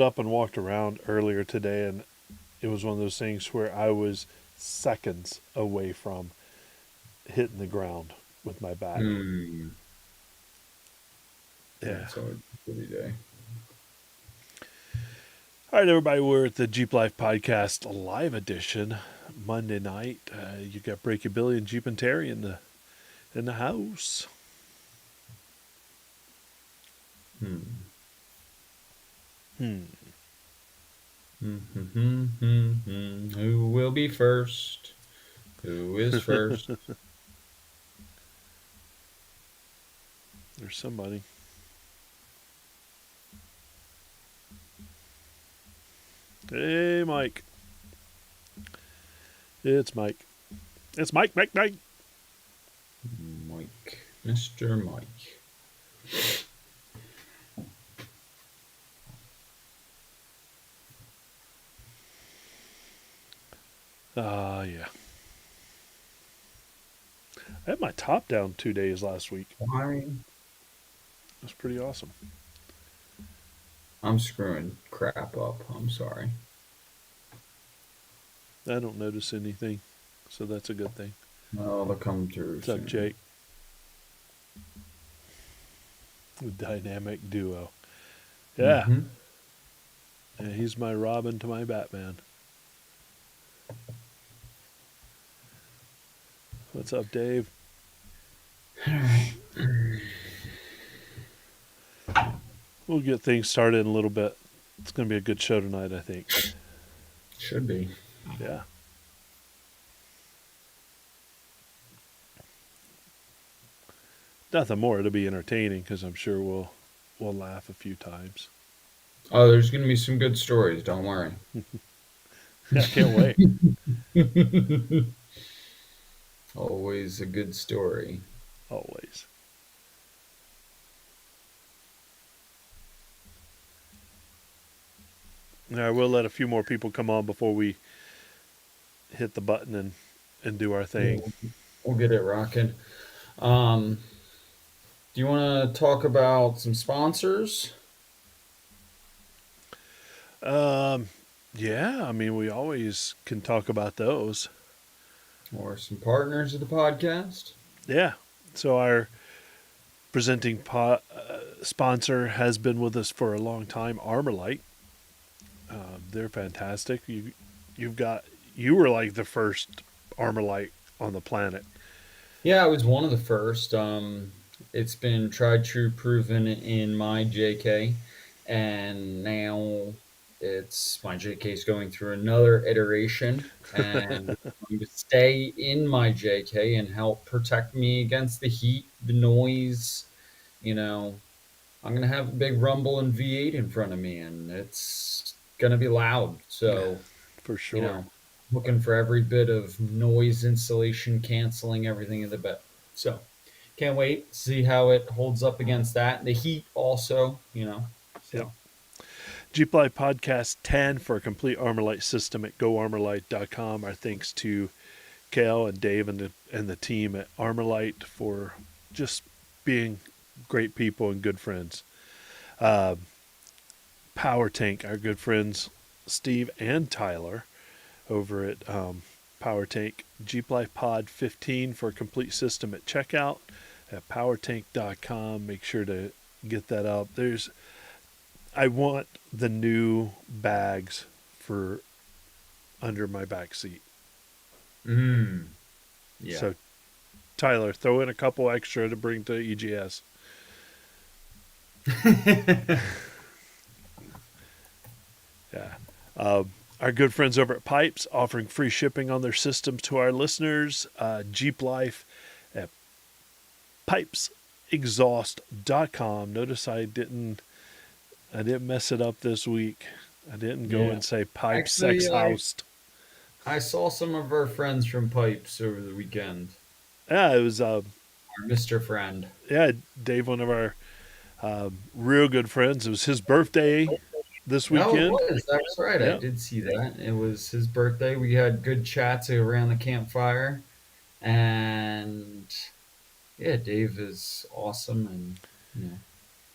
up and walked around earlier today, and it was one of those things where I was seconds away from hitting the ground with my bat. Hmm. Yeah. That's always a pretty day. All right, everybody, we're at the Jeep Life Podcast live edition Monday night. You got Breaky Billy and Jeep and Terry in the house. Hmm. Hmm. Who will be first? Who is first? There's somebody. Hey, Mike. It's Mike. It's Mike. Mike. Mike. Mike. Mr. Mike. Yeah. I had my top down 2 days last week. Why? It was pretty awesome. I'm screwing crap up. I'm sorry. I don't notice anything, so that's a good thing. Oh, they'll come through What's up, soon. Jake? The dynamic duo. Yeah. Mm-hmm. Yeah, he's my Robin to my Batman. What's up, Dave? All right. We'll get things started in a little bit. It's going to be a good show tonight, I think. Should be. Yeah. Nothing more. It'll be entertaining because I'm sure we'll laugh a few times. Oh, there's going to be some good stories. Don't worry. Yeah, I can't wait. Always a good story. Always. Now, we'll let a few more people come on before we hit the button and do our thing. We'll get it rocking. Um, do you want to talk about some sponsors Um, yeah, I mean, we always can talk about those. or some partners of the podcast? Yeah. So our presenting sponsor has been with us for a long time, Armorlight. They're fantastic. You were like the first Armorlight on the planet. Yeah, I was one of the first. It's been tried, true, proven in my JK, and now it's my JK is going through another iteration, and it's going to stay in my JK and help protect me against the heat, the noise. You know, I'm gonna have a big rumble and V8 in front of me, and it's gonna be loud. So For you sure. know, looking for every bit of noise insulation, canceling everything in the bit. So can't wait to see how it holds up against that. The heat also, Yep. so Jeep Life Podcast 10 for a complete Armorlight system at goarmorlight.com. Our thanks to Kale and Dave and the team at Armorlight for just being great people and good friends. Uh, Power Tank, our good friends Steve and Tyler over at Power Tank. Jeep Life Pod 15 for a complete system at checkout at powertank.com. Make sure to get that up. I want the new bags for under my back seat. mm, yeah. So Tyler, throw in a couple extra to bring to EGS. Yeah. Our good friends over at Pipes offering free shipping on their systems to our listeners. Jeep Life at pipesexhaust.com. Notice I didn't mess it up this week. I didn't go Yeah. and say pipe Actually, sex housed. I saw some of our friends from Pipes over the weekend. Yeah, it was Our Mr. Friend. yeah, Dave, one of our real good friends. It was his birthday this No, it weekend. was. That was right. I Yep. did see that. It was his birthday. We had good chats around the campfire. And yeah, Dave is awesome. And,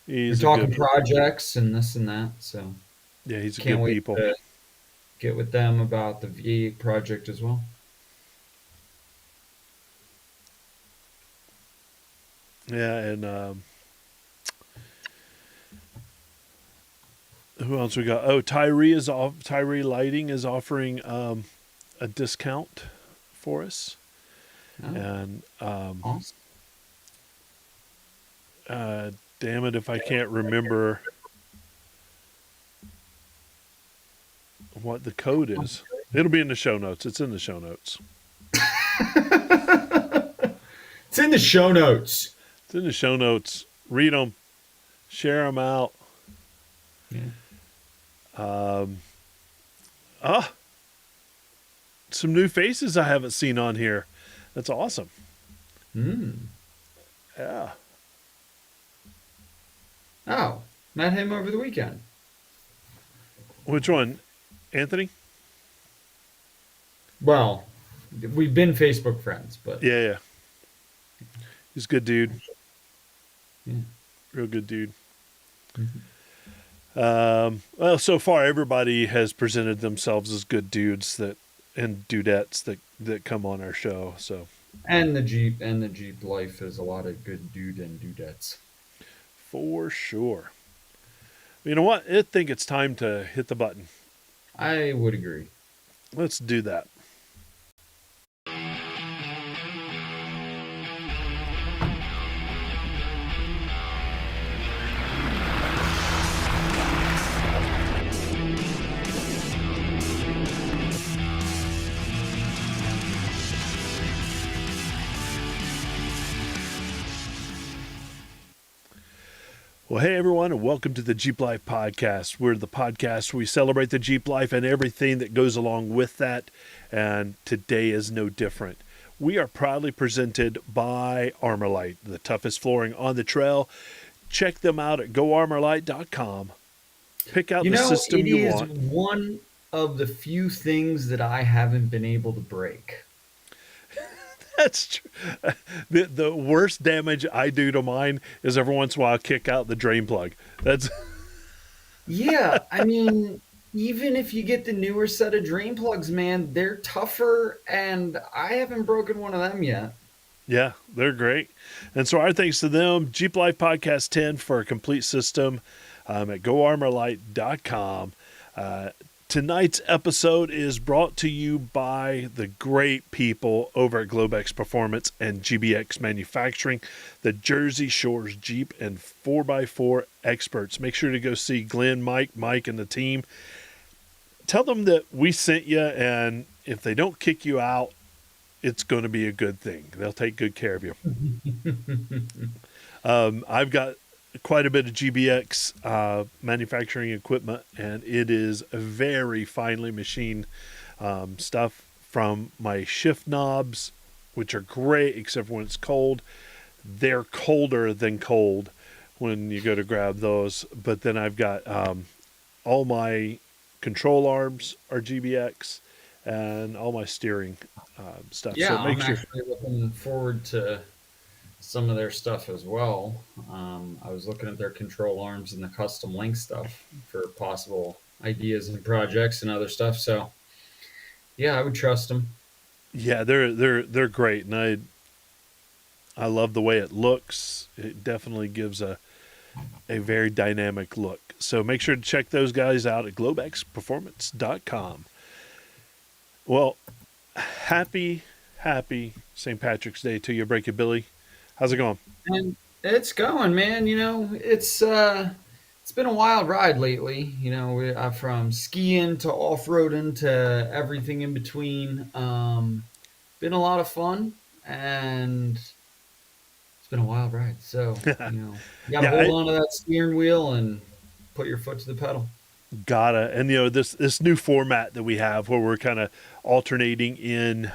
we're He's a talking good projects and this and that. So, Yeah, he's a Can't good wait people. to get with them about the V8 project as well. Yeah, and who else we got? Oh, Tyree is off. Tyree Lighting is offering a discount for us, Oh, and awesome. uh, damn it if I can't remember what the code is. It'll be in the show notes. It's in the show notes. It's in the show notes. It's in the show notes. Read them, share them out. Yeah. Ah, some new faces I haven't seen on here. That's awesome. Mm. Yeah. Oh, met him over the weekend. Which one? Anthony? Well, we've been Facebook friends, but Yeah, yeah. He's a good dude. yeah. Real good dude. Mhm. Well, so far everybody has presented themselves as good dudes that and dudettes that come on our show. So And the Jeep life is a lot of good dude and dudettes. for sure. You know what? I think it's time to hit the button. I would agree. Let's do that. Well, hey everyone, and welcome to the Jeep Life Podcast. We're the podcast where we celebrate the Jeep life and everything that goes along with that. And today is no different. We are proudly presented by Armorlight, the toughest flooring on the trail. Check them out at goarmorlight.com. Pick out You the know, system it you is want. one of the few things that I haven't been able to break. That's true. The worst damage I do to mine is every once in a while kick out the drain plug. That's Yeah, I mean, even if you get the newer set of drain plugs, man, they're tougher, and I haven't broken one of them yet. Yeah, they're great. And so our thanks to them, Jeep Life Podcast 10 for a complete system at goarmorlight.com. Tonight's episode is brought to you by the great people over at Globex Performance and GBX Manufacturing, the Jersey Shores Jeep and 4x4 experts. Make sure to go see Glenn, Mike, and the team. Tell them that we sent you, and if they don't kick you out, it's going to be a good thing. They'll take good care of you. I've got quite a bit of GBX manufacturing equipment, and it is very finely machined stuff from my shift knobs, which are great except when it's cold. They're colder than cold when you go to grab those. But then I've got all my control arms are GBX and all my steering stuff. So Yeah, make I'm sure. actually looking forward to some of their stuff as well. I was looking at their control arms and the custom link stuff for possible ideas and projects and other stuff. So, yeah, I would trust them. Yeah, they're great, and I love the way it looks. It definitely gives a very dynamic look. So make sure to check those guys out at globexperformance.com. Well, happy St. Patrick's Day to you, Breaky Billy. How's it going? And it's going, man. It's been a wild ride lately. From skiing to off roading to everything in between. Been a lot of fun, and it's been a wild ride. So you got to Yeah, hold on to that steering wheel and put your foot to the pedal. gotta. And this new format that we have where we're kind of alternating in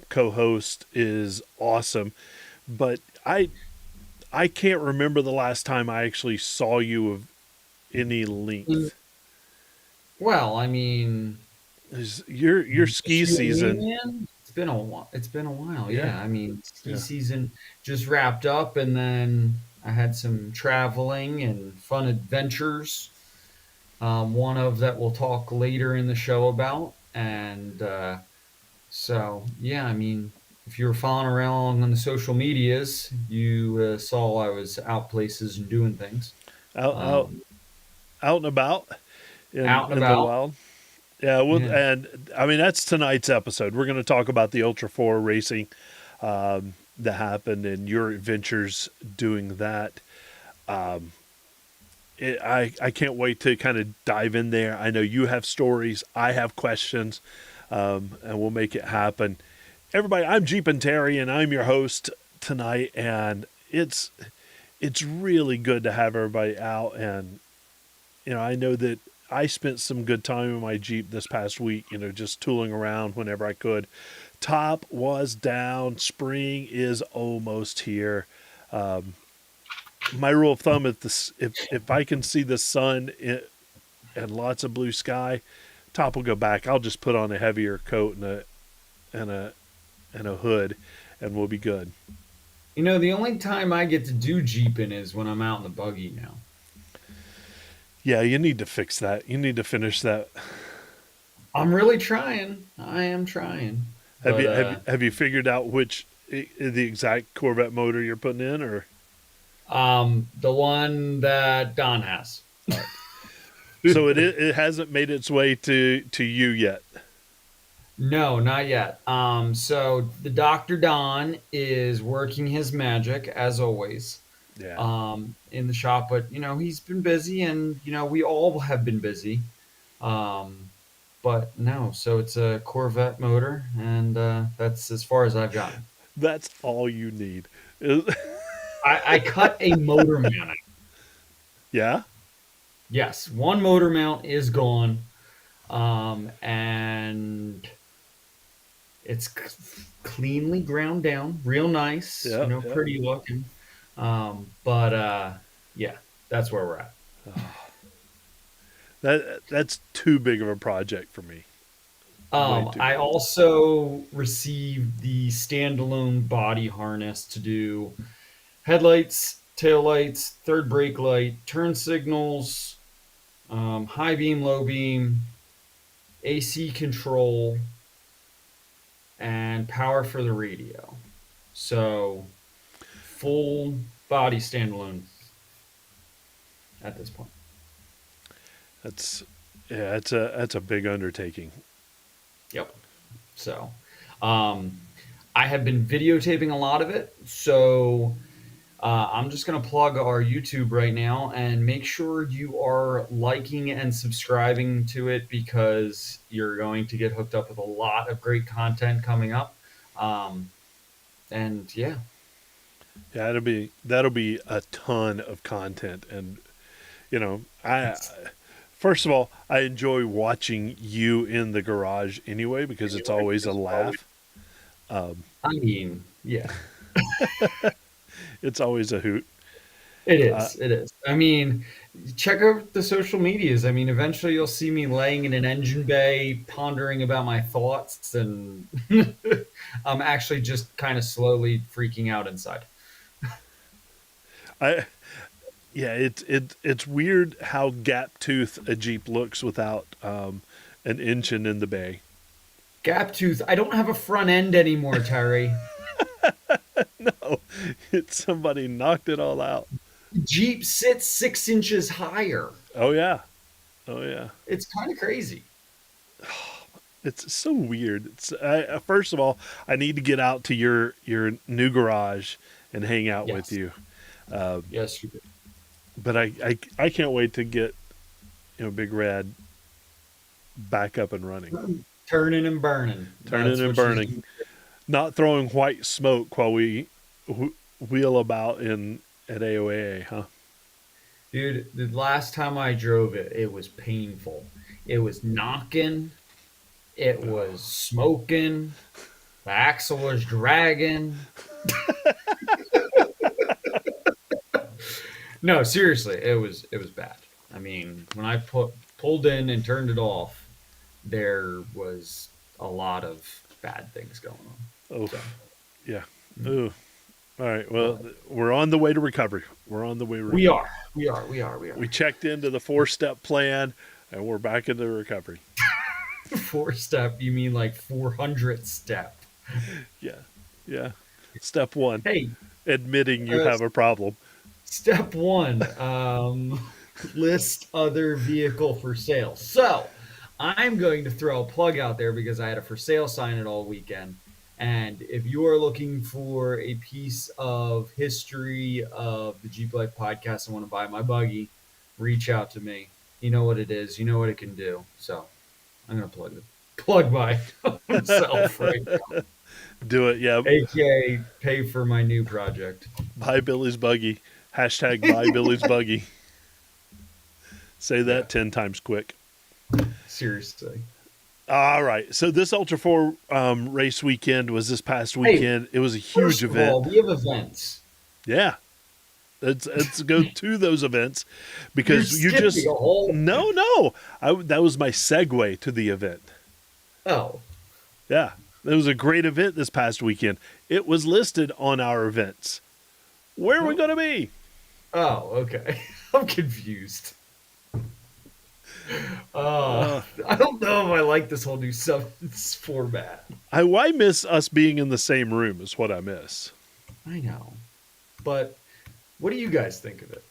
co-host is awesome. But I can't remember the last time I actually saw you of any Mm, length. Well, I mean, Is your ski just you and me, season? man. It's been a while. It's been a while. Yeah, Yeah, I mean, ski yeah. season just wrapped up, and then I had some traveling and fun adventures one of that we'll talk later in the show about. And so, yeah, I mean, if you were following around on the social medias, you saw I was out places and doing things, Out, out, um, out and about out and in the about. wild. Yeah, well, Yeah. and I mean that's tonight's episode. We're going to talk about the Ultra 4 Racing that happened and your adventures doing that. I can't wait to kind of dive in there. I know you have stories, I have questions, and we'll make it happen. Everybody, I'm Jeep and Terry, and I'm your host tonight. And it's really good to have everybody out. And I know that I spent some good time in my Jeep this past week. Just tooling around whenever I could. Top was down. Spring is almost here. My rule of thumb is this: if I can see the sun and lots of blue sky, top will go back. I'll just put on a heavier coat and a and a hood, and we'll be good. You know, the only time I get to do Jeeping is when I'm out in the buggy now. Yeah, you need to fix that. You need to finish that. I'm really trying. I am trying. Have But you have you, have you figured out which the exact Corvette motor you're putting in, or the one that Don has. all right? So it hasn't made its way to you yet. No, not yet. So the Dr. Don is working his magic as always, Yeah, in the shop, but he's been busy, and we all have been busy. Um, but no, so it's a Corvette motor, and that's as far as I've gotten. that's all you need. I cut a motor mount. Yeah, Yes, one motor mount is gone, and it's cleanly ground down, real nice, yeah, yeah. pretty looking. But yeah, that's where we're at. That's too big of a project for me. Way too I big. also received the standalone body harness to do headlights, taillights, third brake light, turn signals, high beam, low beam, AC control, and power for the radio. So full body standalone at this point. That's yeah, that's a big undertaking. Yep. So um, I have been videotaping a lot of it. So I'm just going to plug our YouTube right now and make sure you are liking and subscribing to it because you're going to get hooked up with a lot of great content coming up. Um, and yeah, Yeah, that'll be a ton of content, and I it's first of all I enjoy watching you in the garage anyway because it's anyway always a because it's always. laugh. Um, I mean, yeah, it's always a hoot. it Uh, is. It is. I mean, check out the social medias. I mean, eventually you'll see me laying in an engine bay, pondering about my thoughts, and I'm actually just kind of slowly freaking out inside. I yeah, it's weird how gap tooth a Jeep looks without an engine in the bay. Gap tooth. I don't have a front end anymore, Terry. No, it's somebody knocked it all out. Jeep sits 6 inches higher. Oh yeah, oh yeah. It's kind of crazy. It's so weird. First of all, I need to get out to your new garage and hang out with Yes. you. Yes, you do. But I can't wait to get Big Red back up and running, Turning and burning. turning That's and what she's burning, doing. not throwing white smoke while we wheel about in at AOA, huh? Dude, the last time I drove it, it was painful. It was knocking, it Oh, was smoking, the axle was dragging. No, seriously, it was bad. I mean, when I pulled in and turned it off, there was a lot of bad things going on. oh, So, yeah. mm, Oh, all right. Well, but we're on the way to recovery. We're on the way to we recovery. are, we are, we are, we We are. checked into the 4-step plan. and we're back into recovery. Four step, you mean like 400 step? Yeah, yeah. Step one, Hey, admitting you uh, have a problem. step one, list other vehicle for sale. So I'm going to throw a plug out there because I had a for sale sign it all weekend. And if you are looking for a piece of history of the Jeep Life podcast and want to buy my buggy, reach out to me. You know what it is, you know what it can do. So I'm going to plug my own self right Do it, yeah. now, aka pay for my new project. Buy Billy's buggy. Hashtag buy Billy's buggy. Say Yeah, that 10 times quick. seriously. All right. So this Ultra 4 race weekend was this past Hey, weekend. It was a huge first of event. all, we have events. Yeah. Let's go to those events You're because you skipping just a whole. no. That was my segue to the event. Oh, Yeah. It was a great event this past weekend. It was listed on our events. Where are we oh, going to be? oh, okay. I'm confused. Uh, I don't know if I like this whole new summons format. I miss us being in the same room is what I miss. I know, but what do you guys think of it?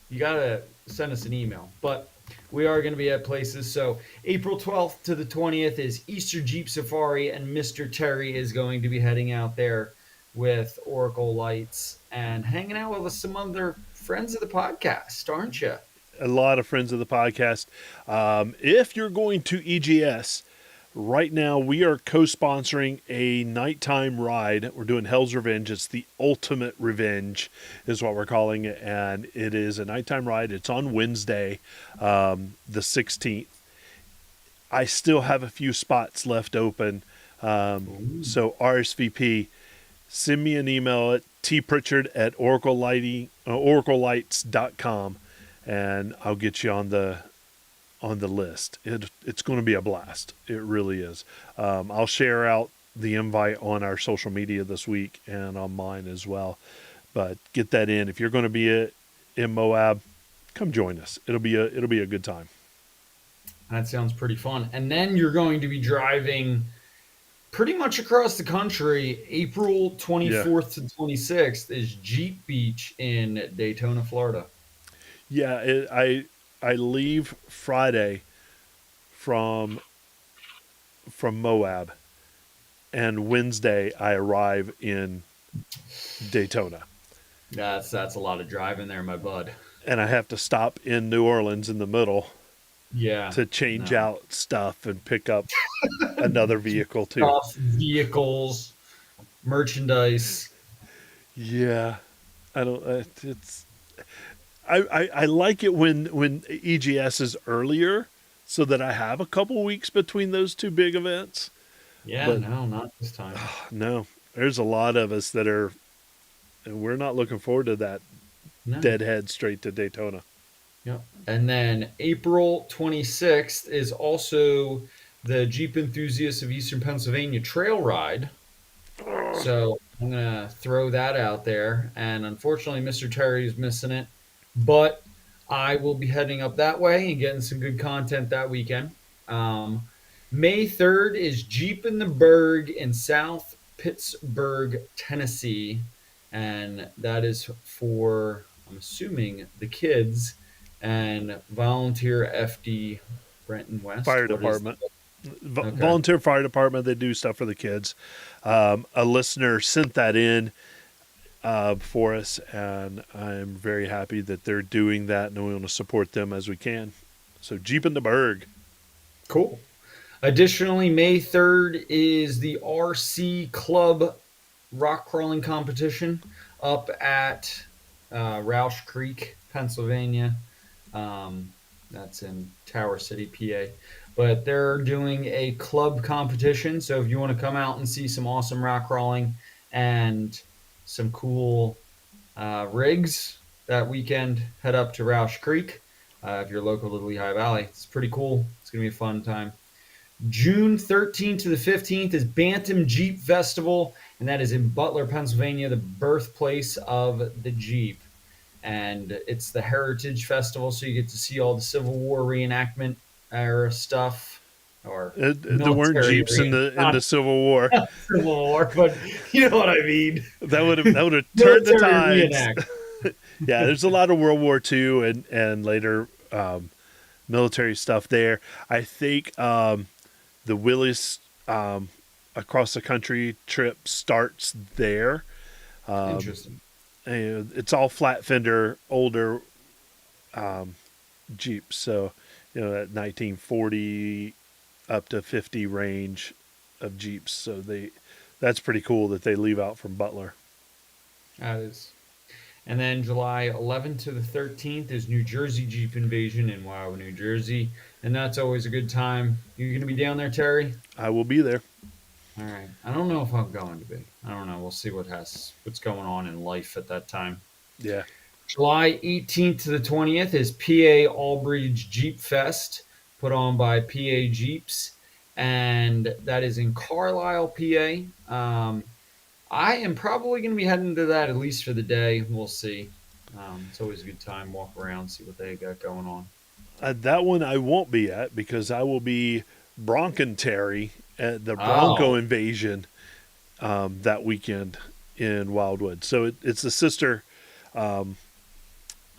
You gotta send us an email. But we are going to be at places. So April 12th to the 20th is Easter Jeep Safari, and Mr. Terry is going to be heading out there with Oracle Lights and hanging out with some other friends of the podcast, aren't you? A lot of friends of the podcast. If you're going to EGS, right now we are co-sponsoring a nighttime ride. We're doing Hell's Revenge. It's the ultimate revenge, is what we're calling it, and it is a nighttime ride. It's on Wednesday, the 16th. I still have a few spots left open, Ooh. so RSVP. Send me an email at tpritchard at oraclelights.com, and I'll get you on the list. It's going to be a blast. It really is. I'll share out the invite on our social media this week and on mine as well. But get that in. If you're going to be in Moab, come join us. It'll be a good time. That sounds pretty fun. And then you're going to be driving pretty much across the country. April Yeah, 24th to 26th is Jeep Beach in Daytona, Florida. yeah. I leave Friday from Moab, and Wednesday I arrive in Daytona, That's a lot of driving there, my bud. and I have to stop in New Orleans in the middle Yeah, to change no. out stuff and pick up another vehicle too. Stuff, vehicles, merchandise. Yeah, I don't. It's I like it when EGS is earlier, so that I have a couple weeks between those two big events. Yeah, But no, not this time. no, there's a lot of us that are, and we're not looking forward to that No. deadhead straight to Daytona. Yep. And then April 26th is also the Jeep Enthusiasts of Eastern Pennsylvania Trail Ride. So I'm gonna throw that out there. And unfortunately, Mr. Terry is missing it, but I will be heading up that way and getting some good content that weekend. Um, May 3rd is Jeep in the Berg in South Pittsburgh, Tennessee, and that is for, I'm assuming, the kids and volunteer FD Brenton West. Fire What is department, okay? volunteer fire department. They do stuff for the kids. A listener sent that in for us, and I'm very happy that they're doing that, and we want to support them as we can. So Jeep in the Berg. Cool. Additionally, May 3rd is the RC Club rock crawling competition up at Roush Creek, Pennsylvania. Um, that's in Tower City, PA. But they're doing a club competition. So if you want to come out and see some awesome rock crawling and some cool rigs that weekend, head up to Roush Creek. If you're local to the Lehigh Valley, it's pretty cool. It's going to be a fun time. June 13th to the 15th is Bantam Jeep Festival, and that is in Butler, Pennsylvania, the birthplace of the Jeep. and it's the Heritage Festival, so you get to see all the Civil War reenactment era stuff, or There weren't military Jeeps in the not Civil War. Civil War, but you know what I mean. That would have turned the Military tides. reenact. Yeah, there's a lot of World War II and later military stuff there. I think the Willis across the country trip starts there. Interesting. And it's all flat fender, older Jeeps. So, that 1940 up to 50 range of Jeeps. So that's pretty cool that they leave out from Butler. That is. And then July 11th to the 13th is New Jersey Jeep Invasion in Wow, New Jersey. And that's always a good time. You're going to be down there, Terry? I will be there. All right. I don't know if I'm going to be. I don't know. We'll see what's going on in life at that time. Yeah. July 18th to the 20th is PA Allbridge Jeep Fest, put on by PA Jeeps, and that is in Carlisle, PA. I am probably going to be heading to that at least for the day. We'll see. It's always a good time, walk around, see what they got going on. That one I won't be at because I will be Broncontary at the Bronco Oh, invasion that weekend in Wildwood. So it's a sister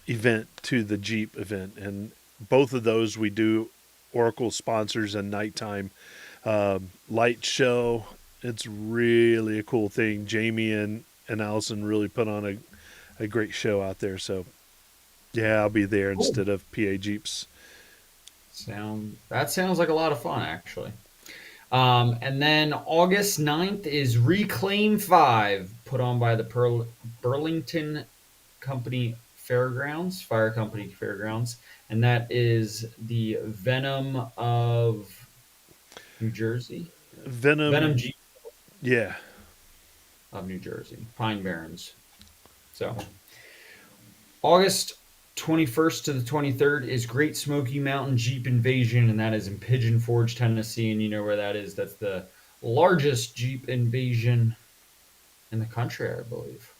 event to the Jeep event, and both of those we do Oracle sponsors and nighttime light show. It's really a cool thing. Jamie and Allison really put on a great show out there. So yeah, I'll be there cool. instead of PA Jeeps. That sounds like a lot of fun, actually. And then August 9th is Reclaim 5, put on by the Burlington Company Fairgrounds, Fire Company Fairgrounds. And that is the Venom of New Jersey. Venom Venom, Jeep yeah. of New Jersey, Pine Barrens. So August 21st to the 23rd is Great Smoky Mountain Jeep Invasion, and that is in Pigeon Forge, Tennessee. And you know where that is. That's the largest Jeep invasion in the country, I believe.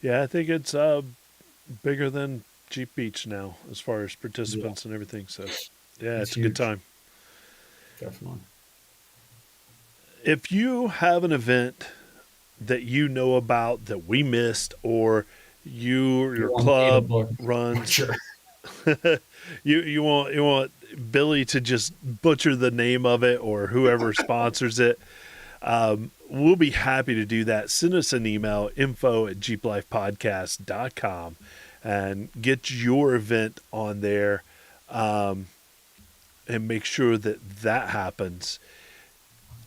Yeah, I think it's bigger than Jeep Beach now as far as Yeah, participants and everything. So yeah, it's it's a good huge. time. Definitely. If you have an event that you know about that we missed, or You your want me to club book? runs, Sure. you want Billy to just butcher the name of it or whoever sponsors it. We'll be happy to do that. Send us an email, info@jeeplifepodcast.com, and get your event on there, and make sure that happens.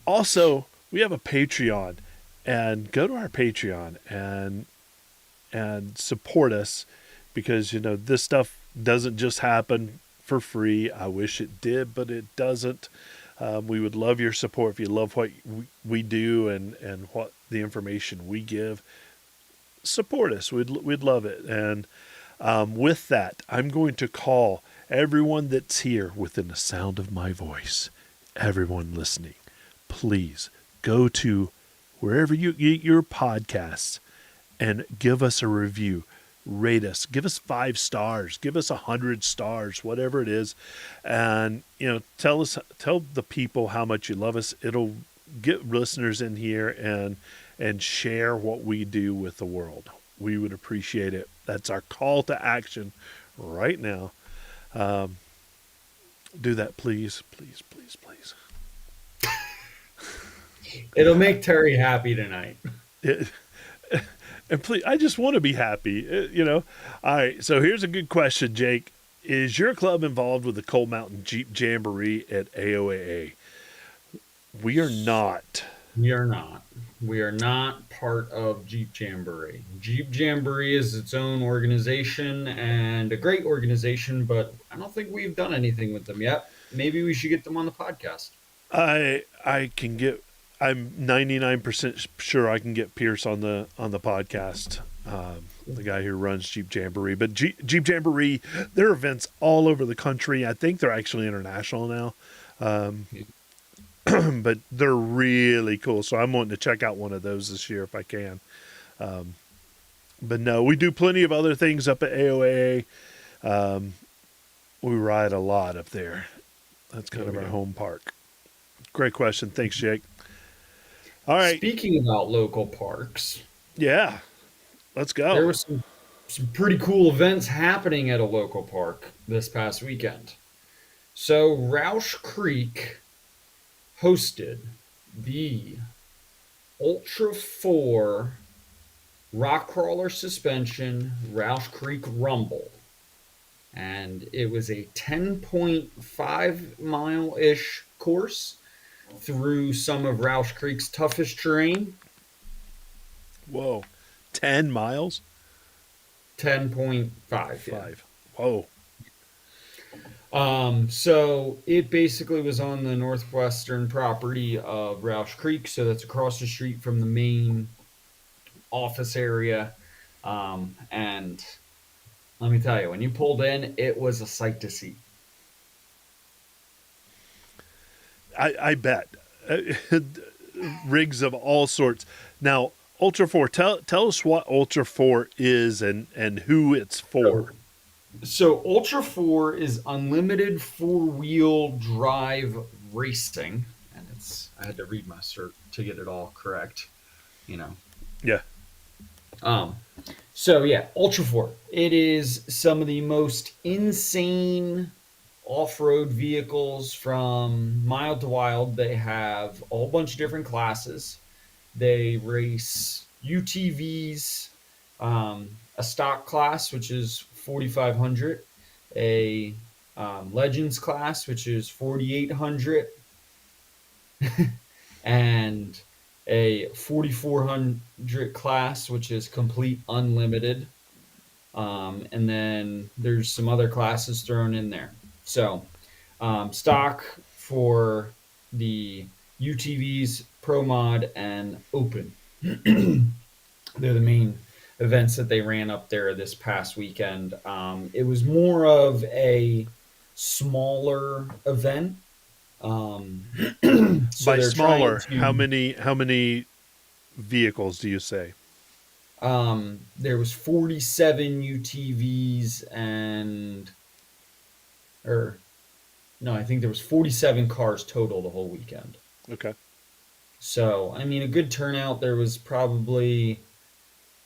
Also, we have a Patreon, and go to our Patreon and support us, because this stuff doesn't just happen for free. I wish it did, but it doesn't. We would love your support. If you love what we do and what the information we give, support us. We'd love it. And with that, I'm going to call everyone that's here within the sound of my voice, everyone listening, please go to wherever you get your podcasts and give us a review. Rate us, give us 5 stars, give us 100 stars, whatever it is, and tell the people how much you love us. It'll get listeners in here and share what we do with the world. We would appreciate it. That's our call to action right now. Do that, please, please, please, please. It'll make Terry happy tonight. It, and please, I just want to be happy. All right, so here's a good question, Jake. Is your club involved with the Coal Mountain Jeep Jamboree at AOAA? We are not. We are not. We are not part of Jeep Jamboree. Jeep Jamboree is its own organization and a great organization, but I don't think we've done anything with them yet. Maybe we should get them on the podcast. I can get. I'm 99% sure I can get Pierce on the podcast. The guy who runs Jeep Jamboree, but Jeep Jamboree, there are events all over the country. I think they're actually international now. But they're really cool. So I'm wanting to check out one of those this year if I can. But no, we do plenty of other things up at AOA. Um, we ride a lot up there. That's kind Yeah, of we our do. home park. Great question. Thanks, Jake. All right. Speaking about local parks, Yeah, let's there go. was some pretty cool events happening at a local park this past weekend. So Roush Creek hosted the Ultra 4 Rock Crawler Suspension Roush Creek Rumble. And it was a 10.5 mile ish course through some of Roush Creek's toughest terrain. Whoa. 10 miles? 10.5, yeah. 5. Whoa. So it basically was on the northwestern property of Roush Creek, so that's across the street from the main office area. And let me tell you, when you pulled in, it was a sight to see. I bet. Rigs of all sorts. Now, Ultra 4, tell us what Ultra 4 is and who it's for. So, so Ultra 4 is unlimited four-wheel drive racing, and it's I had to read my cert to get it all correct, you know. Yeah. Um, So yeah, Ultra 4. It is some of the most insane off-road vehicles from mild to wild. They have a whole bunch of different classes. They race UTVs, a stock class which is 4,500, a Legends class which is 4,800, and a 4,400 class which is complete unlimited. And then there's some other classes thrown in there. So, stock for the UTVs, Pro Mod, and Open. They're the main events that they ran up there this past weekend. It was more of a smaller event. Um, so By they're trying smaller, how to. many vehicles do you say? There was 47 UTVs and or no, I think there was 47 cars total the whole weekend. Okay. So, I mean, a good turnout. There was probably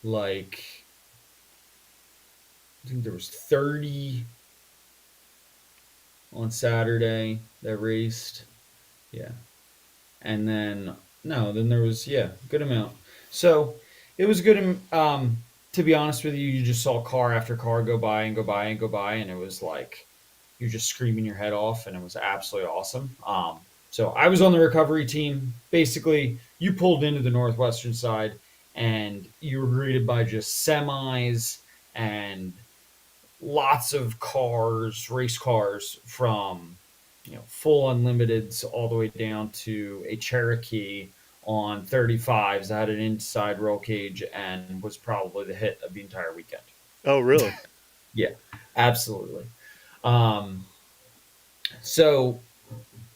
like I think there was 30 on Saturday that raced. Yeah. And then no, then there was good amount. So, it was good to be honest with you, you just saw car after car go by and go by and go by and it was like you're just screaming your head off, and it was absolutely awesome. So I was on the recovery team. Basically, you pulled into the northwestern side, and you were greeted by just semis and lots of cars, race cars, from full unlimiteds all the way down to a Cherokee on 35s that had an inside roll cage and was probably the hit of the entire weekend. Oh, really? Yeah, absolutely. Um, So,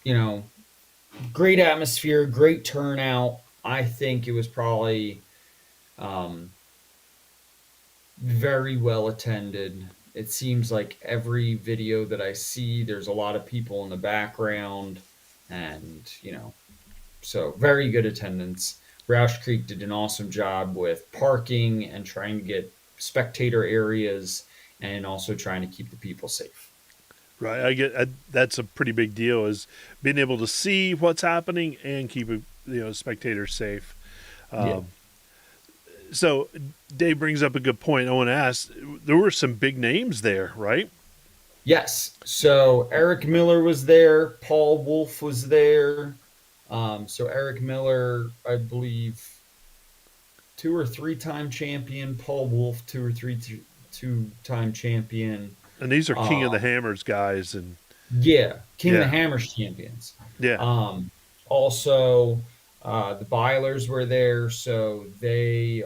you know, great atmosphere, great turnout. I think it was probably um, very well attended. It seems like every video that I see, there's a lot of people in the background, and so very good attendance. Roush Creek did an awesome job with parking and trying to get spectator areas, and also trying to keep the people safe. Right. That's a pretty big deal is being able to see what's happening and keep spectators safe. Yeah. So Dave brings up a good point. I want to ask. There were some big names there, right? Yes. So Eric Miller was there. Paul Wolf was there. So Eric Miller, I believe, 2 or 3 time champion. Paul Wolf, two-time champion. And these are King of the Um, Hammers guys, and yeah, King of the yeah, Hammers champions. yeah. Also, the Bylers were there, so they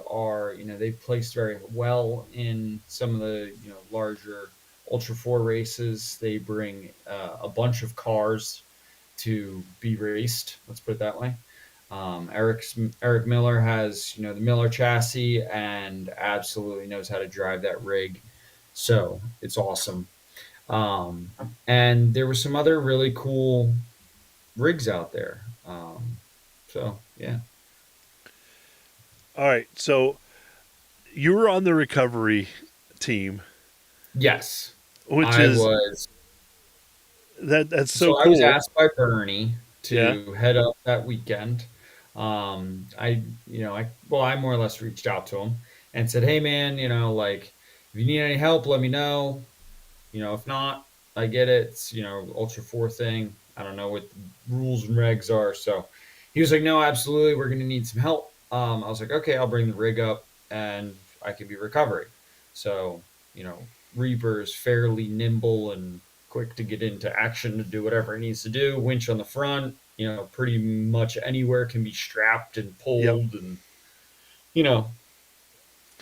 placed very well in some of the larger Ultra 4 races. They bring a bunch of cars to be raced. Let's put it that way. Eric Miller has the Miller chassis and absolutely knows how to drive that rig, so it's awesome. Um, and there were some other really cool rigs out there. So yeah, All right. So you were on the recovery team, yes, which I is was. that's so So I was cool. asked by Bernie Yeah. to head up that weekend. I more or less reached out to him and said, "Hey, man, like if you need any help, let me know. If not, I get it. It's, Ultra 4 thing. I don't know what the rules and regs are." So he was like, "No, absolutely. We're going to need some help." I was like, "Okay, I'll bring the rig up and I can be recovery." So, Reaper is fairly nimble and quick to get into action to do whatever it needs to do. Winch on the front, pretty much anywhere can be strapped and Yep. pulled, and, you know,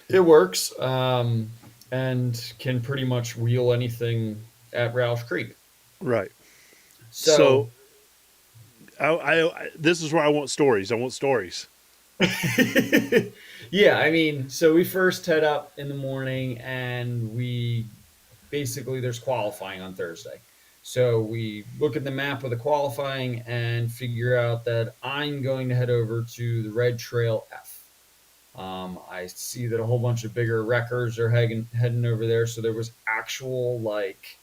it works, and can pretty much wheel anything at Ralph Creek. Right. So So, this is where I want stories. I want stories. yeah, I mean, so we first head up in the morning and we basically there's qualifying on Thursday. So we look at the map of the qualifying and figure out that I'm going to head over to the Red Trail F. I see that a whole bunch of bigger wreckers are heading over there. So there was actual like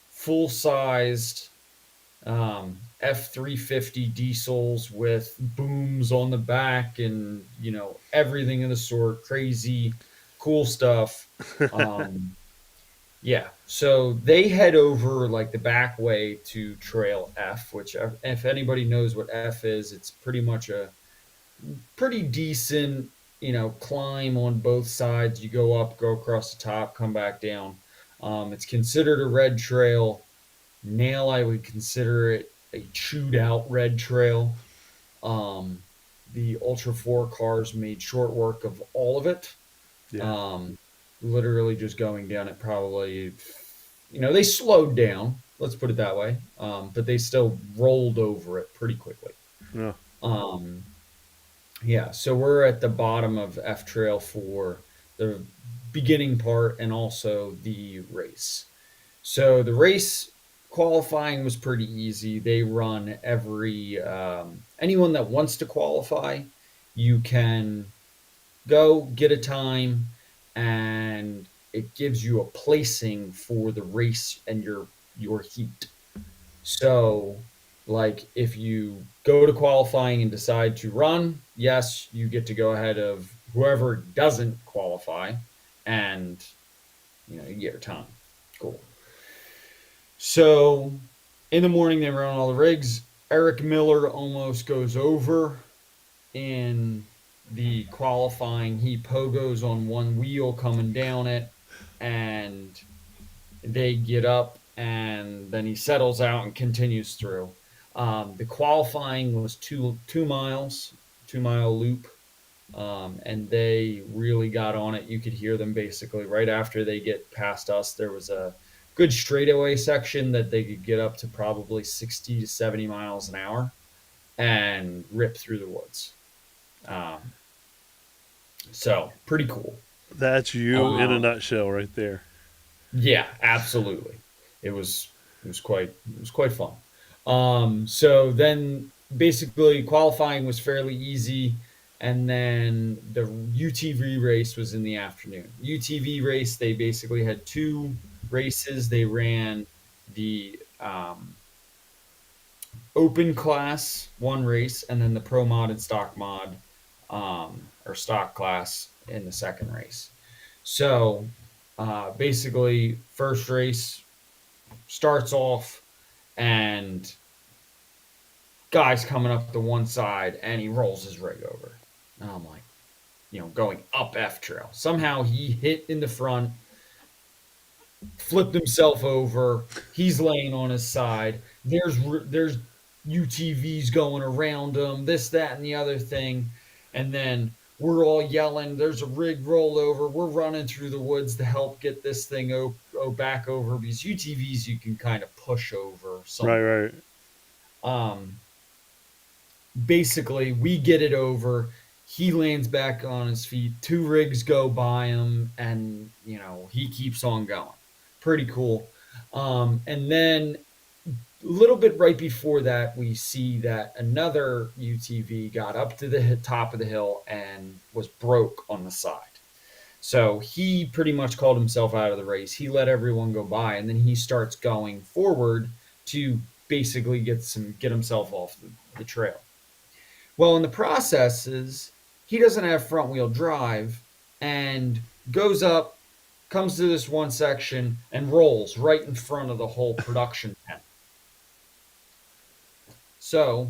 full sized F-350 diesels with booms on the back and everything of the sort, crazy, cool stuff. Um, yeah, so they head over like the back way to Trail F, which if anybody knows what F is, it's pretty much a pretty decent climb on both sides. You go up, go across the top, come back down. It's considered a red trail. Now I would consider it a chewed out red trail. Um, the Ultra 4 cars made short work of all of it. Yeah. Um, Literally just going down it probably, they slowed down, let's put it that way. But they still rolled over it pretty quickly. No. Um, yeah, so we're at the bottom of F Trail for the beginning part and also the race. So the race qualifying was pretty easy. They run anyone that wants to qualify, you can go get a time, and it gives you a placing for the race and your heat. So, like if you go to qualifying and decide to run, yes, you get to go ahead of whoever doesn't qualify, and you get your time. Cool. So in the morning, they run all the rigs. Eric Miller almost goes over in the qualifying. He pogos on one wheel coming down it, and they get up, and then he settles out and continues through. The qualifying was 2 miles, 2 mile loop, and they really got on it. You could hear them basically right after they get past us. There was a good straightaway section that they could get up to probably 60 to 70 miles an hour and rip through the woods. Um, so pretty cool. That's you in a Um, nutshell right there. yeah, absolutely. It was quite fun. So then basically qualifying was fairly easy, and then the UTV race was in the afternoon. UTV race, they basically had two races. They ran the open class one race, and then the pro mod and stock mod, or stock class in the second race. So basically, first race starts off, and guy's coming up the one side and he rolls his rig over. And I'm like, going up F trail. Somehow he hit in the front, flipped himself over. He's laying on his side. There's UTVs going around him, this, that, and the other thing. And then we're all yelling, there's a rig rollover. We're running through the woods to help get this thing back over, because UTVs you can kind of push over Right, somewhat. right. Um, basically we get it over. He lands back on his feet. Two rigs go by him, and he keeps on going. Pretty cool. And then a little bit right before that, we see that another UTV got up to the top of the hill and was broke on the side. So he pretty much called himself out of the race. He let everyone go by, and then he starts going forward to basically get himself off the trail. Well, in the processes, he doesn't have front wheel drive and goes up, comes to this one section, and rolls right in front of the whole production tent. So,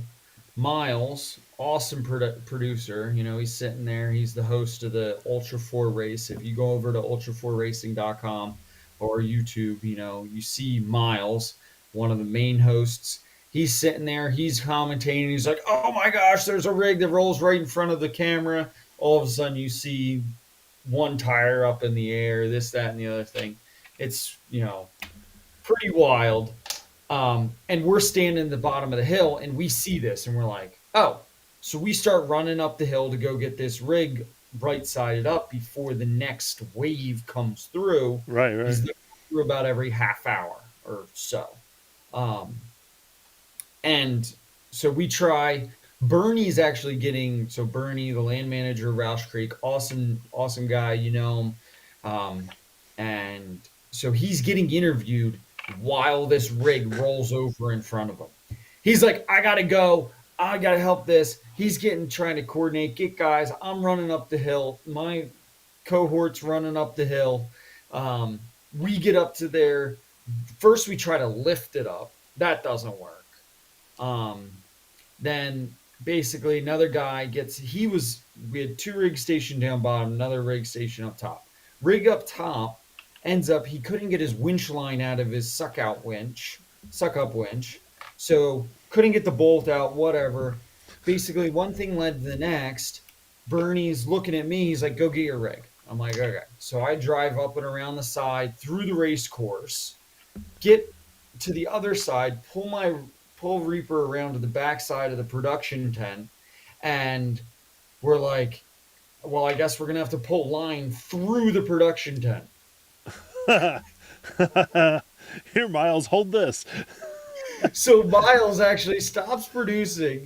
Miles, awesome producer, he's sitting there. He's the host of the Ultra4 race. If you go over to ultra4racing.com or YouTube, you see Miles, one of the main hosts. He's sitting there, he's commentating. He's like, oh my gosh, there's a rig that rolls right in front of the camera. All of a sudden, you see one tire up in the air, this, that, and the other thing. It's, pretty wild. And we're standing at the bottom of the hill and we see this and we're like, oh, so we start running up the hill to go get this rig right sided up before the next wave comes through Right, right. because they come through about every half hour or so. Um, and so we try. Bernie's actually getting so Bernie, the land manager of Roush Creek, awesome guy, him. And so he's getting interviewed while this rig rolls over in front of him. He's like, I gotta go. I gotta help this. He's trying to coordinate, get guys. I'm running up the hill. My cohort's running up the hill. We get up to there. First, we try to lift it up. That doesn't work. Um, then basically another guy we had two rigs stationed down bottom, another rig station up top. Rig up top ends up he couldn't get his winch line out of his suck up winch, so couldn't get the bolt out, whatever. Basically one thing led to the next. Bernie's looking at me, he's like, go get your rig. I'm like, okay. So I drive up and around the side through the race course, get to the other side, pull Reaper around to the back side of the production tent, and we're like, well, I guess we're gonna have to pull line through the production tent. Here, Miles, hold this. So Miles actually stops producing,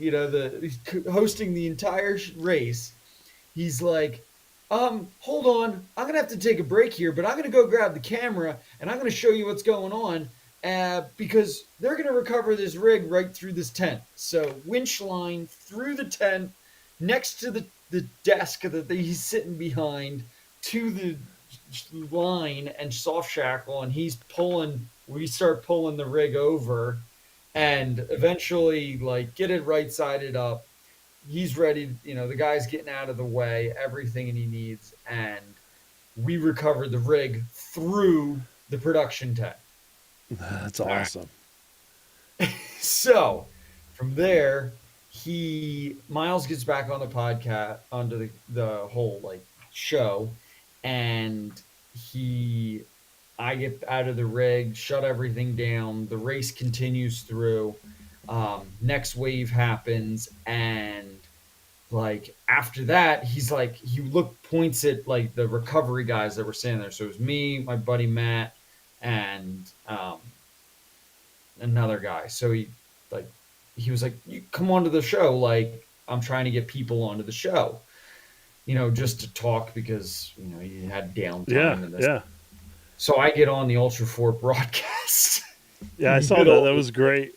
hosting the entire race. He's like, hold on, I'm gonna have to take a break here, but I'm gonna go grab the camera and I'm gonna show you what's going on. Because they're going to recover this rig right through this tent. So winch line through the tent next to the desk that he's sitting behind to the line and soft shackle, and we start pulling the rig over and eventually like get it right sided up. He's ready, the guy's getting out of the way, everything he needs, and we recovered the rig through the production tent. That's awesome. So from there, Miles gets back on the podcast, onto the whole like show, and I get out of the rig, shut everything down. The race continues through. Next wave happens, and like after that, points at like the recovery guys that were standing there. So it was me, my buddy Matt, and another guy. So he was like, you come onto the show. Like, I'm trying to get people onto the show, just to talk because, he had downtime Yeah, in this. yeah. So I get on the Ultra4 broadcast. Yeah, I saw that. That was great.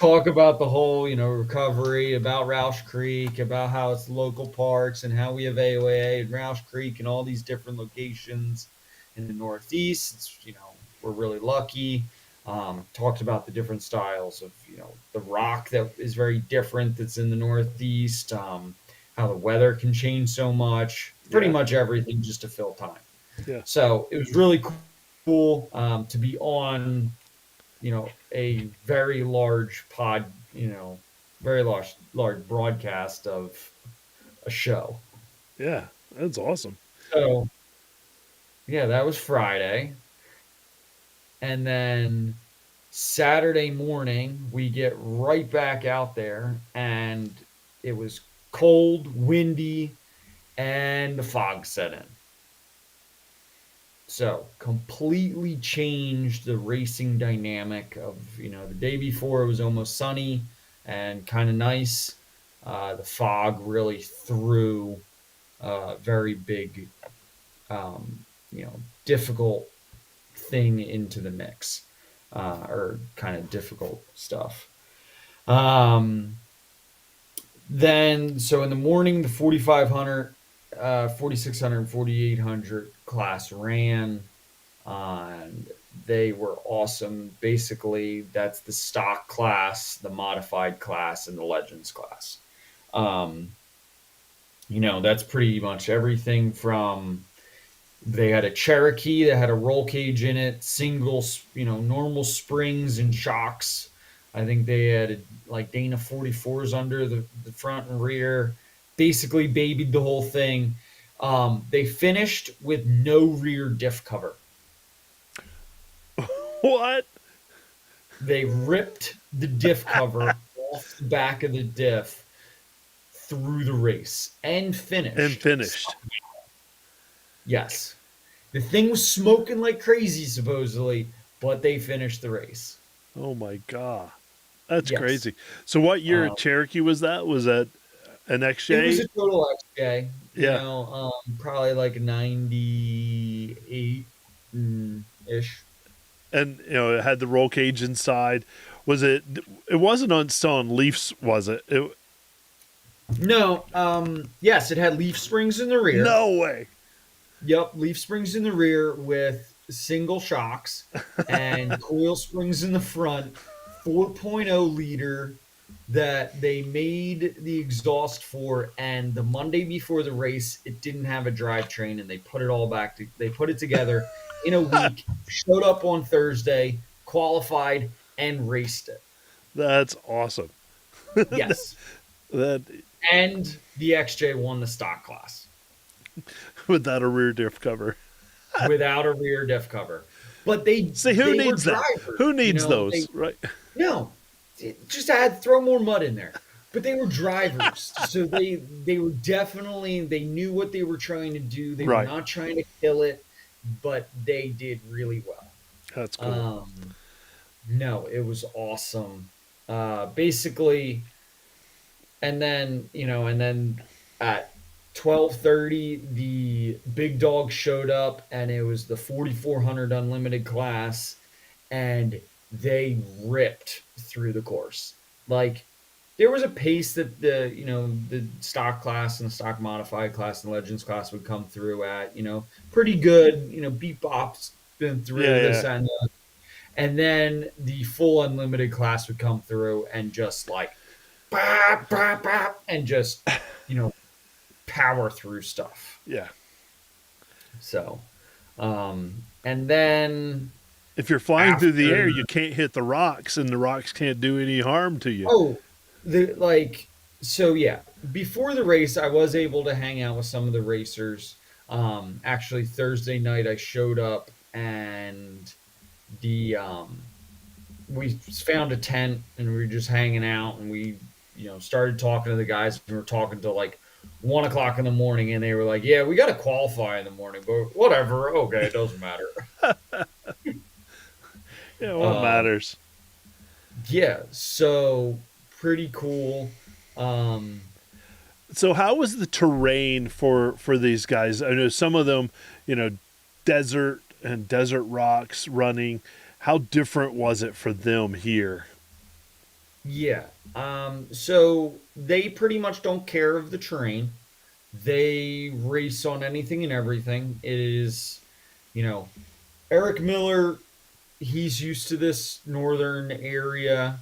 Talk about the whole, recovery, about Roush Creek, about how it's local parks and how we have AOA and Roush Creek and all these different locations in the Northeast. It's, we're really lucky. Talked about the different styles of, the rock that is very different that's in the Northeast, how the weather can change so much, pretty much everything just to fill time. Yeah. So it was really cool to be on, a very large very large broadcast of a show. Yeah, that's awesome. So, yeah, that was Friday. And then Saturday morning, we get right back out there, and it was cold, windy, and the fog set in. So completely changed the racing dynamic of, the day before it was almost sunny and kind of nice. The fog really threw a very big, difficult thing into the mix, or kind of difficult stuff. Um, then, so in the morning, the 4,500, 4,600, 4,800 class ran, and they were awesome. Basically, that's the stock class, the modified class, and the legends class. Um, that's pretty much everything from, they had a Cherokee that had a roll cage in it, single, normal springs and shocks. I think they had like Dana 44s under the front and rear, basically babied the whole thing. They finished with no rear diff cover. What? They ripped the diff cover off the back of the diff through the race and And finished. finished. Yes. The thing was smoking like crazy, supposedly, but they finished the race. Oh my god. That's Yes. crazy. So what year Um, Cherokee was that? Was that an it was XJ? a total XJ, Yeah. probably like 98 ish. And it had the roll cage inside. Was it? It wasn't on still on Leafs, was it? No, yes, it had leaf springs in the rear. No way. Yep, leaf springs in the rear with single shocks and coil springs in the front, 4.0 liter that they made the exhaust for. And the Monday before the race, it didn't have a drivetrain, and they put it all back. They put it together in a week. Showed up on Thursday, qualified, and raced it. That's awesome. Yes, That and the XJ won the stock class without a rear diff cover. without a rear diff cover. But they See, who they were needs that? drivers, Who needs they those, right? no, just add throw more mud in there. But they were drivers, so they were definitely, they knew what they were trying to do. They were Right. not trying to kill it, but they did really well. That's cool. Um, no, it was awesome. Basically, and then at 12:30 the big dog showed up, and it was the 4,400 unlimited class, and they ripped through the course. Like, there was a pace that the stock class and the stock modified class and legends class would come through at, pretty good, beat bops been Yeah, through this yeah. and then the full unlimited class would come through and just like bop, bop, bop, and just, you know, power through stuff. Yeah. So, and then If you're flying through the air, after, you can't hit the rocks, and the rocks can't do any harm to you. oh, the like, so yeah, before the race, I was able to hang out with some of the racers. Actually, Thursday night, I showed up, and the we found a tent, and we were just hanging out, and we started talking to the guys. We were talking till like 1 o'clock in the morning, and they were like, yeah, we got to qualify in the morning, but whatever, okay, it doesn't matter. Yeah, what um matters? yeah, so pretty cool. um So, how was the terrain for these guys? I know some of them, you know, desert and desert rocks running. How different was it for them here? yeah, so they pretty much don't care of the terrain. They race on anything and everything. It is, you know Eric Miller, he's used to this northern area.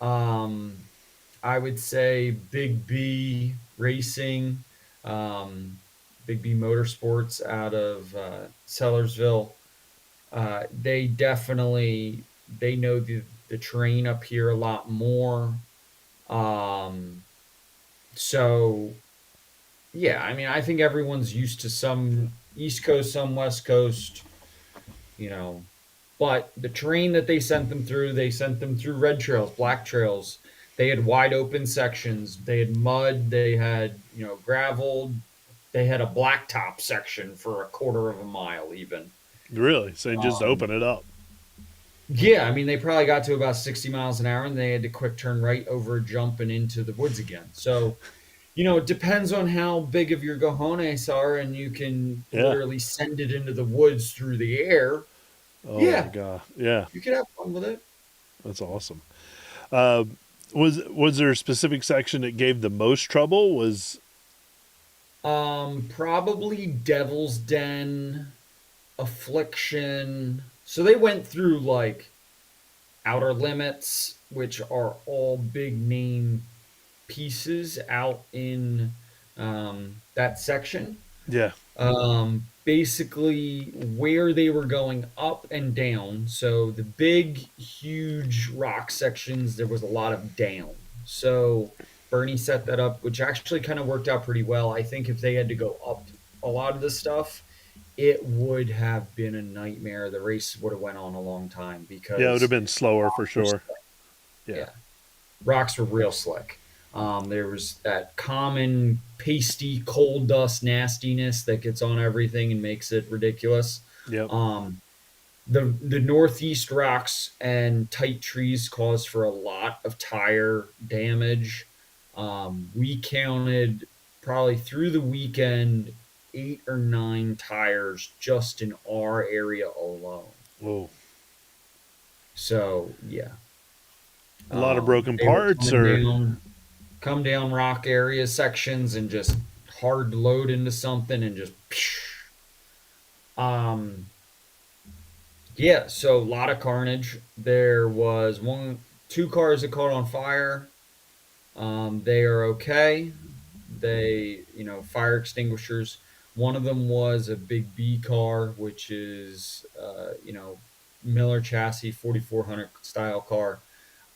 Um, I would say Big B Racing, um, Big B Motorsports out of Sellersville. They know the terrain up here a lot more. Um, so yeah, I mean, I think everyone's used to some East Coast, some West Coast, you know, but the terrain that they sent them through red trails, black trails. They had wide open sections. They had mud. They had, gravel. They had a blacktop section for a quarter of a mile, even. Really? So just Um, open it up. yeah, I mean, they probably got to about 60 miles an hour and they had to quick turn right over a jump and into the woods again. So, it depends on how big of your cojones are and you can Yeah. literally send it into the woods through the air. Oh my Yeah, god. Yeah, you could have fun with it. that's awesome. Was there a specific section that gave the most trouble? Was Probably Devil's Den, Affliction. So they went through like Outer Limits, which are all big name pieces out in that section. yeah, Basically, where they were going up and down. So the big, huge rock sections, there was a lot of down. So Bernie set that up, which actually kind of worked out pretty well. I think if they had to go up a lot of the stuff, it would have been a nightmare. The race would have went on a long time yeah, it would have because been slower for rocks were sure. slick. Yeah, Yeah, rocks were real slick. There was that common pasty coal dust nastiness that gets on everything and makes it ridiculous. yep. Um, the northeast rocks and tight trees cause for a lot of tire damage. We counted probably through the weekend 8 or 9 tires just in our area alone. Whoa, So yeah, a lot of broken they were parts, coming or down come down rock area sections and just hard load into something and just um yeah, so a lot of carnage. There was two cars that caught on fire. They are okay. They, fire extinguishers. One of them was a big B car, which is Miller chassis 4400 style car.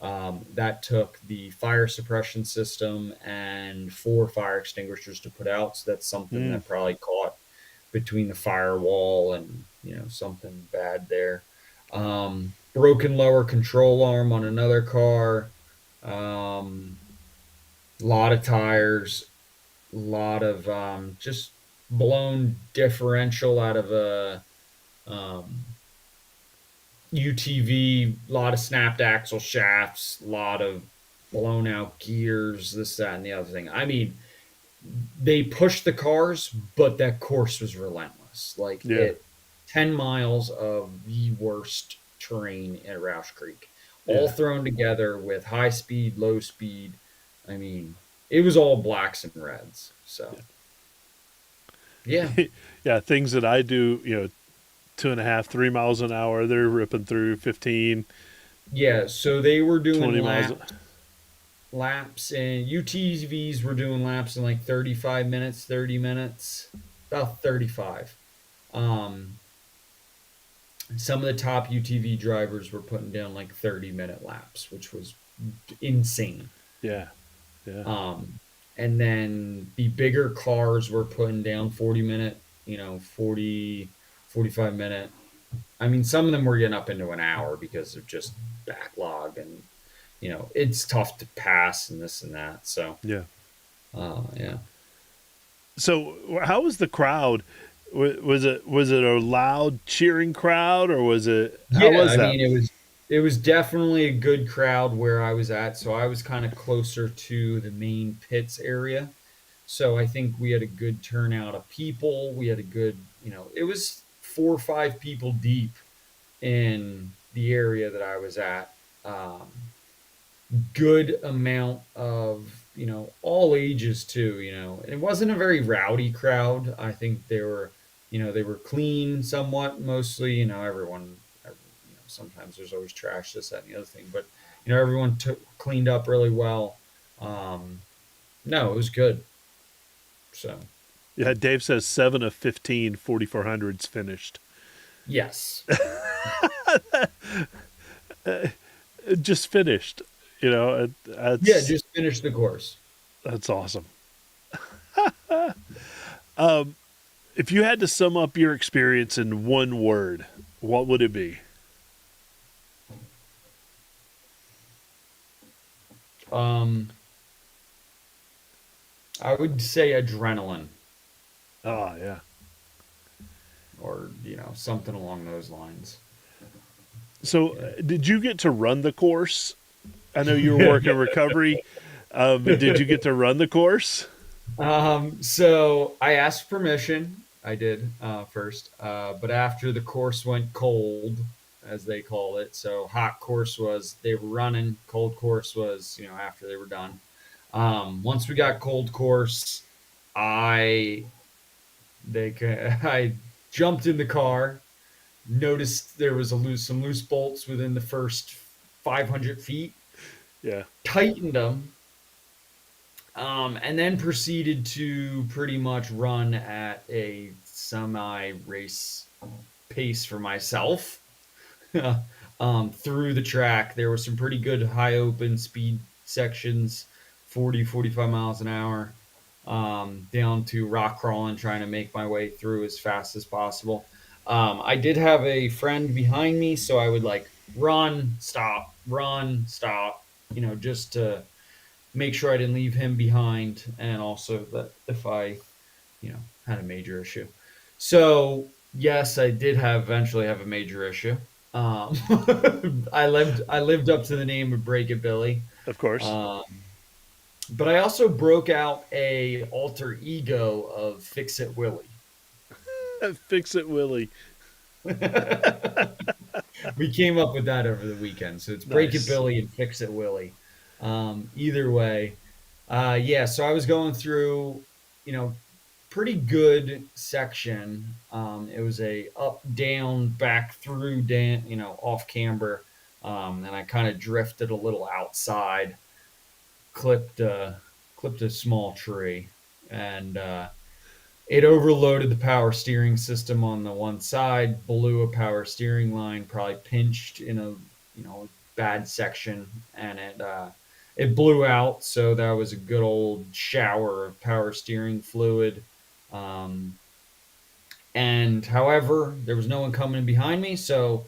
That took the fire suppression system and 4 fire extinguishers to put out. So that's something mm, that probably caught between the firewall and something bad there. Broken lower control arm on another car. Um, lot of tires. Lot of just blown differential out of a um, UTV, a lot of snapped axle shafts, a lot of blown out gears, this, that, and the other thing. I mean, they pushed the cars, but that course was relentless. Like yeah, it, 10 miles of the worst terrain at Roush Creek, all yeah, thrown together with high speed, low speed. I mean, it was all blacks and reds. So, yeah. yeah. Things that I do, 2.5, 3 miles an hour, they're ripping through 15, Yeah. So they were doing 20 miles. laps and UTVs were doing laps in like 35 minutes, 30 minutes, about 35. Um, some of the top UTV drivers were putting down like 30-minute laps, which was insane. Yeah, yeah, Um, and then the bigger cars were putting down 40-minute, 45 minute. I mean, some of them were getting up into an hour because of just backlog and, it's tough to pass and this and that. So, yeah. yeah. So, how was the crowd? Was it a loud cheering crowd, or was it? How Yeah, was I that? mean, it was definitely a good crowd where I was at. So I was kind of closer to the main pits area. So I think we had a good turnout of people. We had a good, it was 4 or 5 people deep in the area that I was at. Good amount of, all ages too, it wasn't a very rowdy crowd. I think they were clean somewhat, mostly, sometimes there's always trash, this, that, and the other thing, but everyone took cleaned up really well. um no, it was good. So Yeah, Dave says 7 of 15 4400s finished. yes. It just finished. Yeah, That's just finish the course. awesome. If you had to sum up your experience in one word, what would it be? Um, I would say adrenaline Oh yeah. or, something along those lines. So Yeah. did you get to run the course? I know you were working recovery, but did you get to run the course? So I asked permission. I did first, but after the course went cold, as they call it, so hot course was they were running, cold course was after they were done. Once we got cold course, I I jumped in the car, noticed there was some loose bolts within the first 500 feet, Yeah. tightened them, and then proceeded to pretty much run at a semi race pace for myself through the track. There were some pretty good high open speed sections, 40, 45 miles an hour, down to rock crawling, trying to make my way through as fast as possible. I did have a friend behind me, so I would like run, stop, just to make sure I didn't leave him behind, and also that if I, had a major issue. So yes, I did have eventually have a major issue. Um, I lived up to the name of Break It Billy, Of course. um, but I also broke out a alter ego of Fix It Willie. Fix it, Willie. We came up with that over the weekend, so it's Break It Nice. Billy and Fix It Willie. Either way, yeah. So I was going through, you know, pretty good section. It was a up, down, back through, down, off camber, and I kind of drifted a little outside, clipped clipped a small tree, and it overloaded the power steering system on the one side, blew a power steering line, probably pinched in a bad section, and it blew out. So that was a good old shower of power steering fluid. Um, and however, there was no one coming behind me, so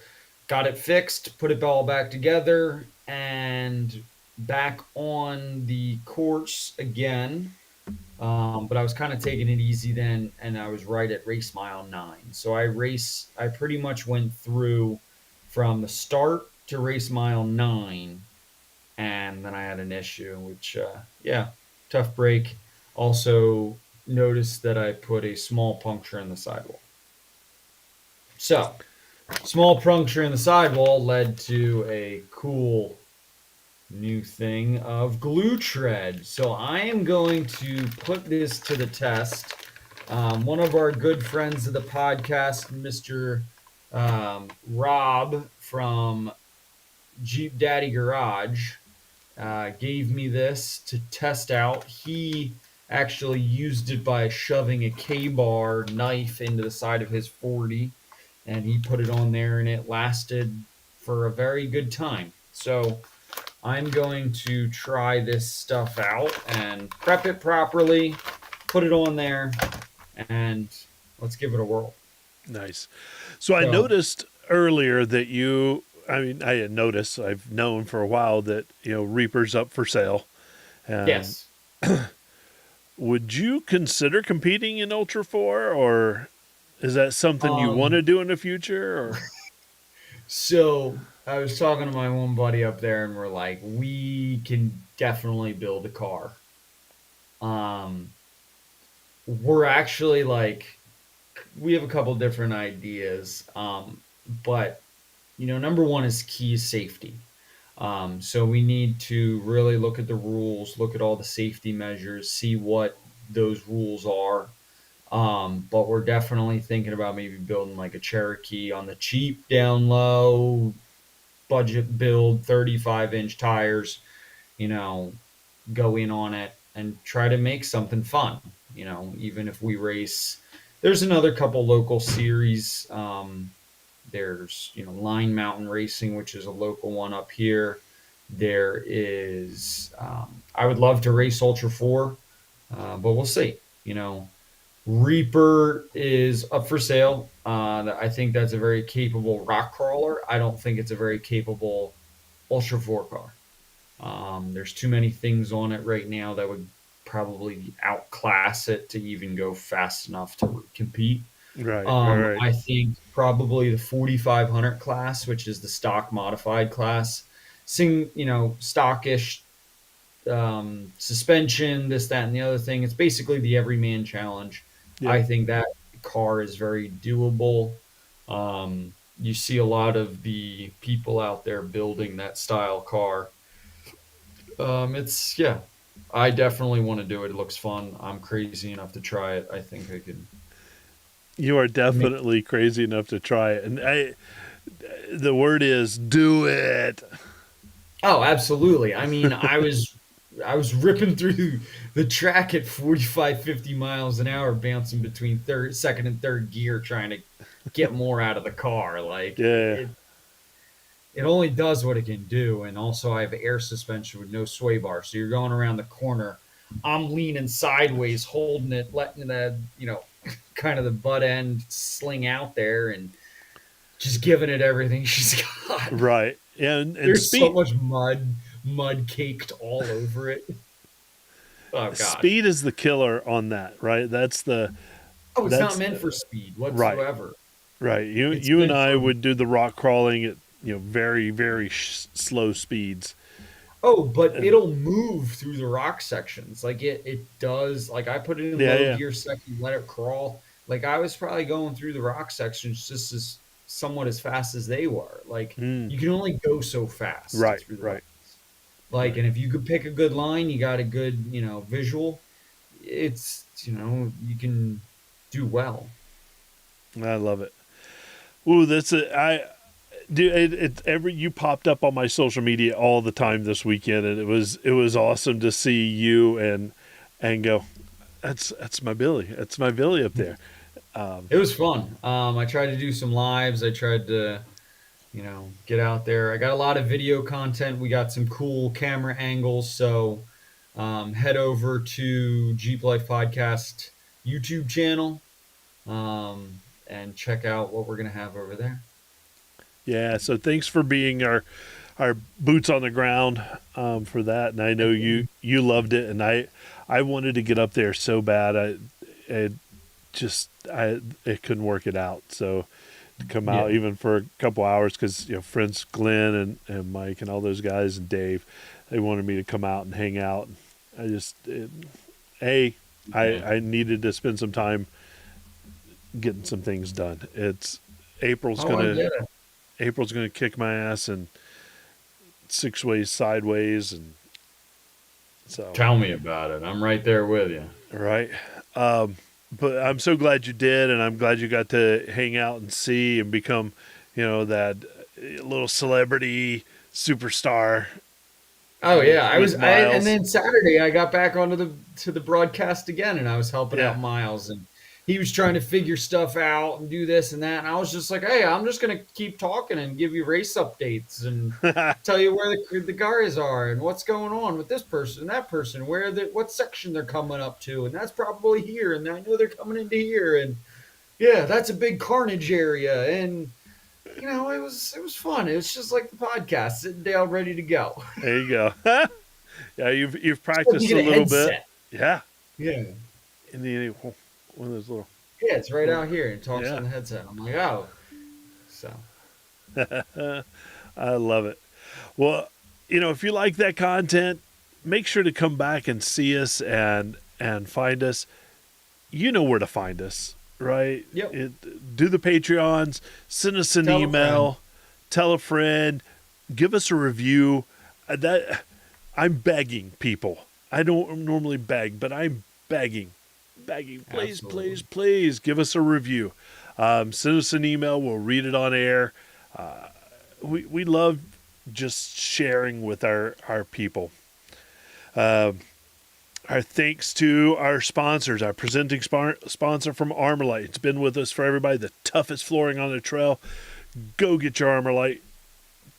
got it fixed, put it all back together, and back on the course again. But I was kind of taking it easy then, and I was right at race mile 9. So I pretty much went through from the start to race mile 9, and then I had an issue, which, yeah, tough break. Also, noticed that I put a small puncture in the sidewall. So, small puncture in the sidewall led to a cool new thing of glue tread. So I am going to put this to the test. One of our good friends of the podcast, Mr. Rob from Jeep Daddy Garage, gave me this to test out. He actually used it by shoving a K-bar knife into the side of his 40, and he put it on there, and it lasted for a very good time. So I'm going to try this stuff out and prep it properly, put it on there, and let's give it a whirl. Nice. So I So, noticed earlier that you, I mean, I had noticed, I've known for a while that, Reaper's up for sale. Um, yes. would you consider competing in Ultra 4, or is that something you want to Um, do in the future? Or, so I was talking to my one buddy up there, and we're like, we can definitely build a car. Um, we're actually like, we have a couple different ideas, but number one is key safety. So we need to really look at the rules, look at all the safety measures, see what those rules are. But we're definitely thinking about maybe building like a Cherokee on the cheap, down low, budget build, 35-inch tires, you know, go in on it and try to make something fun. Even if we race, there's another couple local series. There's Line Mountain Racing, which is a local one up here. There is I would love to race Ultra 4, but we'll see. Reaper is up for sale. I think that's a very capable rock crawler. I don't think it's a very capable Ultra 4 car. There's too many things on it right now that would probably outclass it to even go fast enough to compete. Right. All right. I think probably the 4500 class, which is the stock modified class, stockish suspension, this, that, and the other thing. It's basically the everyman challenge. Yep. I think that car is very doable. You see a lot of the people out there building that style car. It's yeah, I definitely want to do it. It looks fun. I'm crazy enough to try it. I think I could You are make. definitely crazy enough to try it, and the word is do it. Oh, absolutely. I mean, I was ripping through the track at 45, 50 miles an hour, bouncing between second and third gear, trying to get more out of the car. Like Yeah. it only does what it can do. And also, I have air suspension with no sway bar, so you're going around the corner. I'm leaning sideways, holding it, letting the kind of the butt end sling out there, and just giving it everything she's got. Right. And There's so speed much mud caked all over it. Oh gosh. speed is the killer on that, right? Oh, it's not That's meant for speed right. whatsoever. Right. You It's you and meant I for would do the rock crawling at very very slow speeds. oh, but And it'll move through the rock sections. Like it does. Like I put it in yeah, low yeah. gear second, let it crawl. Like I was probably going through the rock sections just as somewhat as fast as they were. Like Mm, you can only go so fast right. through the rock. Right. Like, Right. and if you could pick a good line, you got a good, visual, you can do well. I love it. Ooh, that's it. I do it every you popped up on my social media all the time this weekend, and it was awesome to see you and go. That's my Billy. That's my Billy up there. Um, It was fun. I tried to do some lives. I tried to, get out there. I got a lot of video content. We got some cool camera angles. So head over to Jeep Life Podcast YouTube channel and check out what we're going to have over there. yeah. So thanks for being our boots on the ground for that, and I know you loved it, and I wanted to get up there so bad. I it couldn't work it out. So to come out Yeah. even for a couple hours because friends Glenn and Mike and all those guys and Dave, they wanted me to come out and hang out. I just a Yeah. I needed to spend some time getting some things done. It's April's Oh, I gonna get it. April's gonna kick my ass and six ways sideways and so Tell me about it. I'm right there with you. right. But I'm so glad you did, and I'm glad you got to hang out and see and become, that little celebrity superstar Oh yeah, with and Miles. then Saturday I got back onto the broadcast again, and I was helping Yeah. out Miles, and he was trying to figure stuff out and do this and that, and I was just like, hey, I'm just gonna keep talking and give you race updates and tell you where the cars are and what's going on with this person and that person, what section they're coming up to, and that's probably here, and I know they're coming into here, and yeah, that's a big carnage area, and it was fun. It was just like the podcast, sitting down ready to go. There you go. Yeah, you've It's like you practiced a get a little bit. headset. Yeah. Yeah. And then one of those Yeah, it's right little out here. It talks yeah. on the headset. I'm like, oh. So, I love it. Well, if you like that content, make sure to come back and see us and find us. You know where to find us, right? yep. Do the Patreons, send us an Tell a friend. email, tell a friend, give us a review. That I'm begging people. I don't normally beg, but I'm begging. Please, please, Absolutely. please give us a review. Send us an email. We'll read it on air. We love just sharing with our people. Our thanks to our sponsors, our presenting sponsor from Armorlight. It's been with us for everybody. The toughest flooring on the trail. Go get your Armorlight.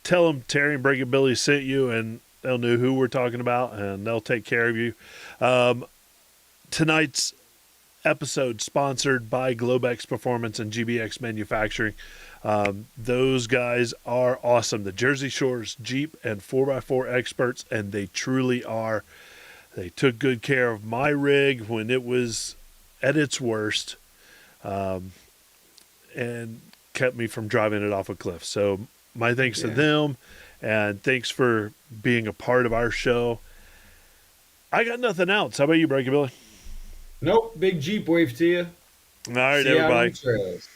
Tell them Terry and Breaking Billy sent you, and they'll know who we're talking about, and they'll take care of you. Tonight's episode sponsored by Globex Performance and GBX Manufacturing. Those guys are awesome. The Jersey Shore's Jeep and 4x4 experts, and they truly are. They took good care of my rig when it was at its worst, and kept me from driving it off a cliff. So my thanks to Yeah. them, and thanks for being a part of our show. I got nothing else. How about you, Breaky Billy? Nope. Big Jeep wave to you. All right, See you out on everybody. the trails.